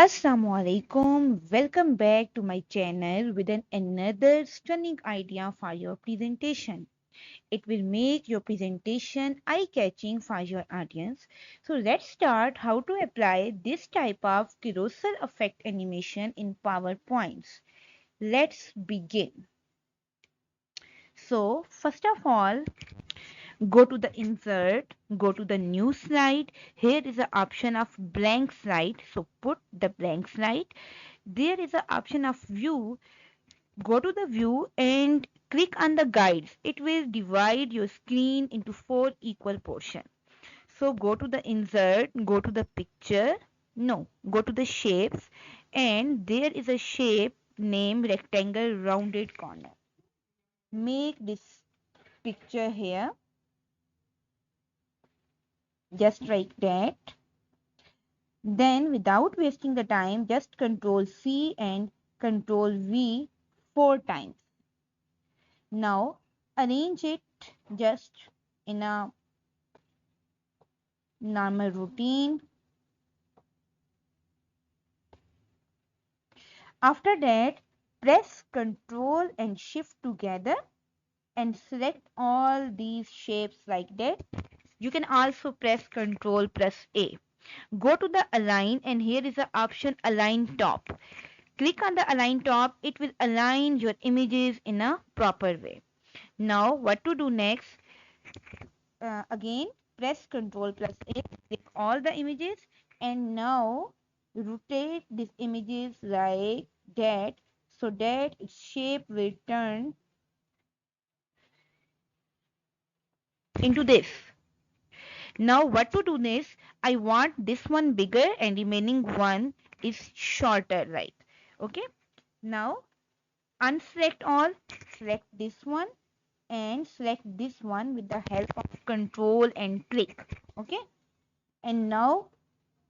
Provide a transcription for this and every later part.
Assalamualaikum. Welcome back to my channel with another stunning idea for your presentation. It will make your presentation eye-catching for your audience. So let's start how to apply this type of carousel effect animation in PowerPoints. Let's begin. So first of all, go to the insert, go to the new slide. Here is the option of blank slide. So put the blank slide. There is an option of view. Go to the view and click on the guides. It will divide your screen into 4 equal portions. So go to the insert, go to the picture. No, go to the shapes, and there is a shape named rectangle rounded corner. Make this picture here just like that. Then without wasting the time, just Control C and Control V 4 times. Now arrange it just in a normal routine. After that, press Ctrl and Shift together and select all these shapes like that. You can also press Ctrl plus A. Go to the align, and here is the option align top. Click on the align top. It will align your images in a proper way. Now what to do next? Again, press Ctrl plus A, click all the images, and now rotate these images like that so that its shape will turn into this. Now what to do next? I want this one bigger and remaining one is shorter, right? Okay. Now unselect all, select this one and select this one with the help of Control and click. Okay. And now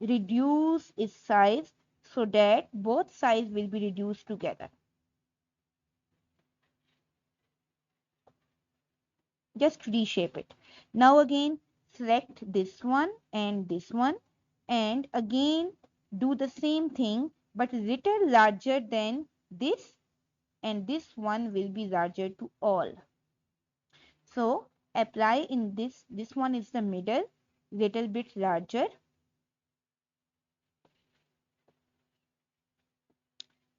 reduce its size so that both sides will be reduced together. Just reshape it. Now again select this one and again do the same thing but little larger than this, and this one will be larger to all. So apply in this one is the middle, little bit larger.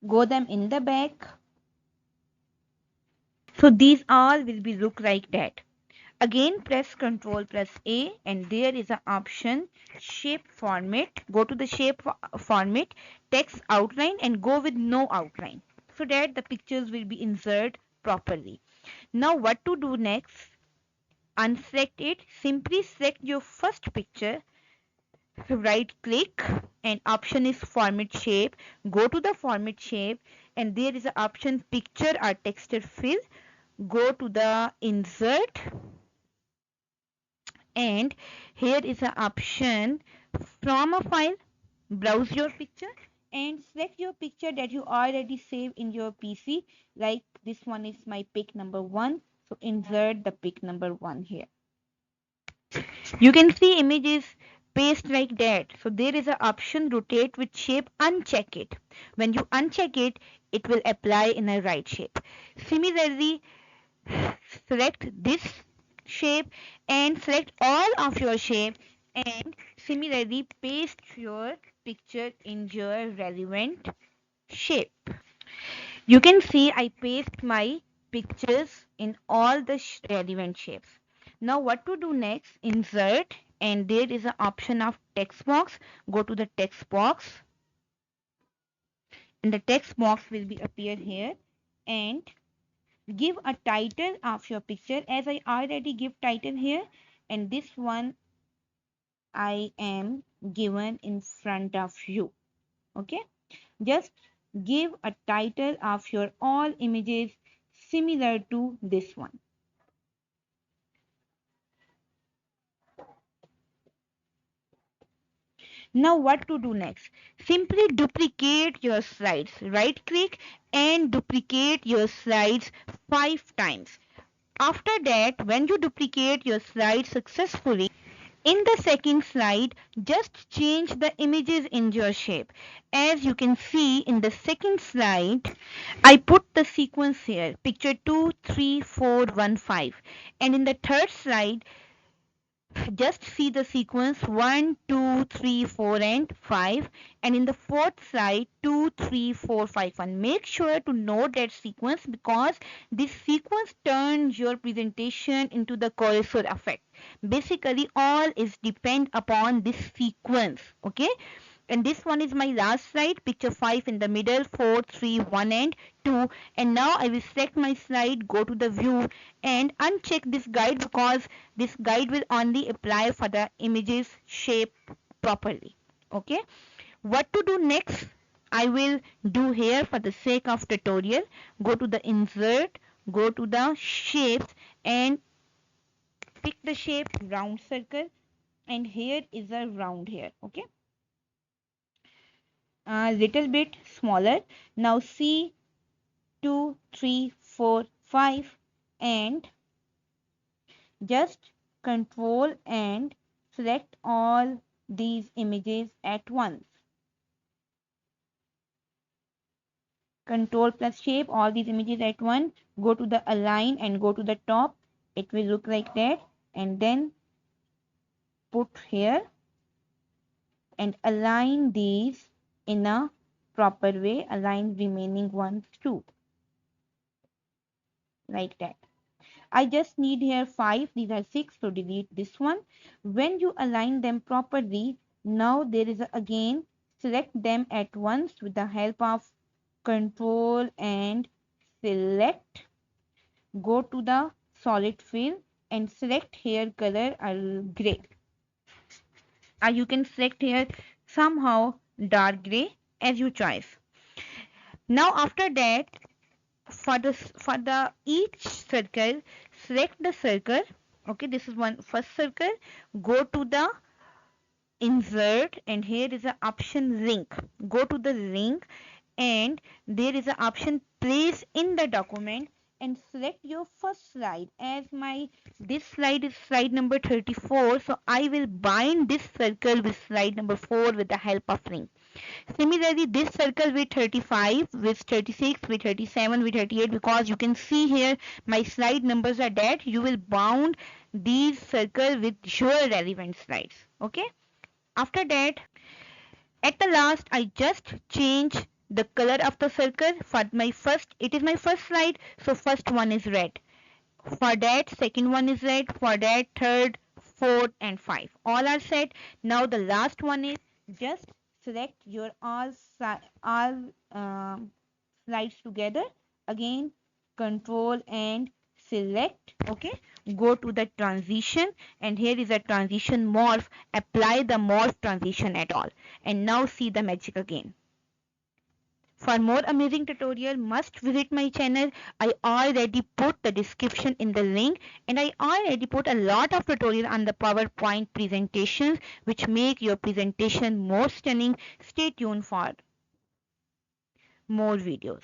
Go them in the back. So these all will be look like that. Again press Ctrl plus A, and there is an option shape format. Go to the shape format, text outline, and go with no outline so that the pictures will be inserted properly. Now what to do next? Unselect it. Simply select your first picture, right click, and option is format shape. Go to the format shape, and there is an option picture or texture fill. Go to the insert, and here is an option from a file. Browse your picture and select your picture that you already saved in your PC. Like this one is my pic number 1, so insert the pic number 1 here. You can see images paste like that. So there is an option rotate with shape. Uncheck it. When you uncheck it, it will apply in a right shape. Similarly, select this shape and select all of your shape, and similarly paste your picture in your relevant shape. You can see I paste my pictures in all the relevant shapes. Now what to do next? Insert, and there is an option of text box. Go to the text box, and the text box will be appear here, and give a title of your picture. As I already give title here, and this one I am given in front of you. Okay, just give a title of your all images similar to this one. Now what to do next? Simply duplicate your slides. Right click and duplicate your slides 5 times. After that, when you duplicate your slides successfully, In the second slide, just change the images in your shape. As you can see in the second slide, I put the sequence here, picture 2, 3, 4, 1, 5. And in the third slide, just see the sequence 1, 2, 3, 4, and 5. And in the fourth slide, 2, 3, 4, 5, 1. Make sure to note that sequence because this sequence turns your presentation into the carousel effect. Basically, all is depend upon this sequence. Okay. And this one is my last slide, picture 5 in the middle, 4, 3, 1 and 2. And now I will select my slide, go to the view and uncheck this guide because this guide will only apply for the images shape properly. Okay. What to do next? I will do here for the sake of tutorial. Go to the insert, go to the shapes and pick the shape round circle, and here is a round here. Okay, a little bit smaller. Now see 2, 3, 4, 5 and just control and select all these images at once. Control plus shape all these images at once. Go to the align and go to the top. It will look like that, and then put here and align these in a proper way. Align remaining ones too, like that. I just need here 5, these are 6, so delete this one. When you align them properly, now there is again select them at once with the help of control and select. Go to the solid fill and select here color gray. You can select here somehow dark gray as you choice. Now after that, for the each circle, select the circle. Okay, this is one first circle. Go to the insert and here is an option link. Go to the link and there is an option place in the document and select your first slide. As my this slide is slide number 34, so I will bind this circle with slide number 4 with the help of link. Similarly, this circle with 35, with 36, with 37, with 38, because you can see here my slide numbers are that you will bound these circle with your relevant slides. Okay. After that, at the last, I just change the color of the circle. For my first, it is my first slide, so first one is red. For that, second one is red. For that, third, fourth, and 5. All are set. Now the last one is just select your all slides together. Again, control and select. Okay. Go to the transition and here is a transition morph. Apply the morph transition at all. And now see the magic again. For more amazing tutorial, must visit my channel. I already put the description in the link and I already put a lot of tutorial on the PowerPoint presentations which make your presentation more stunning. Stay tuned for more videos.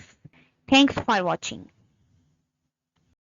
Thanks for watching.